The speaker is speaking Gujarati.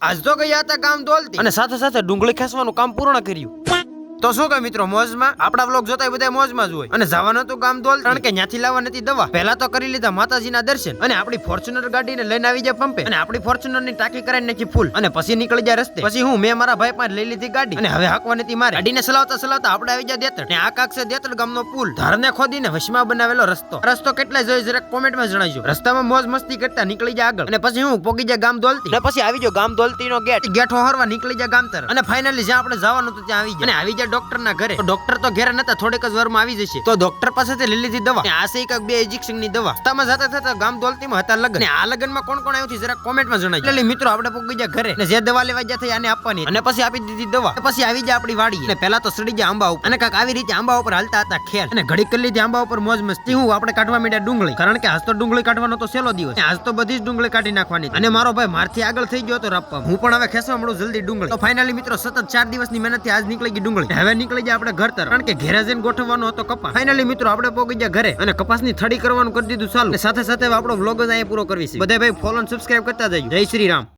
આજ તો ગયા હતા ગામ દોલતી અને સાથે સાથે ડુંગળી ખેંચવાનું કામ પૂર્ણ કર્યું. તો શું કહે મિત્રો, મોજમાં આપડા વ્લોગ જોતા બધા મોજમાં જ હોય. અને જવાનું હતું ગામ દોલ, કારણ કે ત્યાંથી લાવવા નથી દવા. પહેલા તો કરી લીધા માતાજીના દર્શન અને આપણી ફોર્ચ્યુનર ગાડીને લઈને આવી જાય પંપે અને આપણી ફોર્ચ્યુનર ની ટાંકી કરાવી નાખી ફૂલ અને પછી નીકળી જાય રસ્તે. પછી હું મેં મારા ભાઈ પાસે લઈ લીધી ગાડી અને હવે હાંકવા નથી મારે. ગાડીને ચલાવતા ચલાવતા આપણે આવી જાય દેતડ ને આ કાક છે દેતડ ગામનો પુલ. ધારને ખોદીને વશમાં બનાવેલો રસ્તો કેટલા જોઈ જરાક કોમેન્ટમાં જણાવજો. રસ્તામાં મોજ મસ્તી કરતા નીકળી જાય આગળ અને પછી હું પોગી જાય ગામ દોલતી અને પછી આવી જાવ ગામ દોલતી નો ગેટ હોરવા નીકળી જાય ગામ તરફ અને ફાઇનલી જ્યાં આપણે જવાનું હતું ત્યાં આવી જાય અને આવી જાય ડોક્ટર ના ઘરે. ડોક્ટર તો ઘેર નતા, થોડીક જ વારમાં આવી જશે. તો ડોક્ટર પાસેથી લઈ લીધી દવા. આ છે એક 2 ઇન્જેક્શન ની દવા. રસ્તામાં જતા થતા ગામ દોલતીમાં હતા લગન અને આ લગનમાં કોણ કોણ આવ્યું છે જરા કોમેન્ટમાં જણાવજો. એટલે મિત્રો આપણે પોગી ગયા ઘરે ને જે દવા લેવા ગયા થઈ આને આપવાની અને પછી આપી દીધી દવા. પછી આવી જાય આપણી વાડી અને પહેલા તો સડી જાય આંબા ઉપર અને કાક આવી રીતે આંબા ઉપર હાલતા હતા ખેર અને ઘડી કરી લીધી આંબા ઉપર મોજ મસ્તી. હું આપણે કાઢવા માંડ્યા ડુંગળી, કારણ કે આજ તો ડુંગળી કાઢવાનો તો છેલ્લો દિવસ. આજ તો બધી જ ડુંગળી કાઢી નાખવાની અને મારો ભાઈ મારથી આગળ થઈ ગયો તો રાપવા. હું પણ હવે ખેંચવા મળું જલ્દી ડુંગળી. તો ફાઇનલી મિત્રો સતત 4 દિવસની મહેનતથી આજ નીકળી ગઈ ડુંગળી. હવે નીકળી જાય આપણે ઘર તરફ, કારણ કે ઘેર જઈને ગોઠવવાનો હતો કપાસ. ફાઇનલી મિત્રો આપણે પોગી ગયા ઘરે અને કપાસની થડી કરવાનું કરી દીધું ચાલુ. સાથે સાથે આપણો વ્લોગ જ અહીંયા પૂરો કરવી છે. બધા ભાઈ ફોલો અને સબસ્ક્રાઇબ કરતા જજો. જય શ્રી રામ.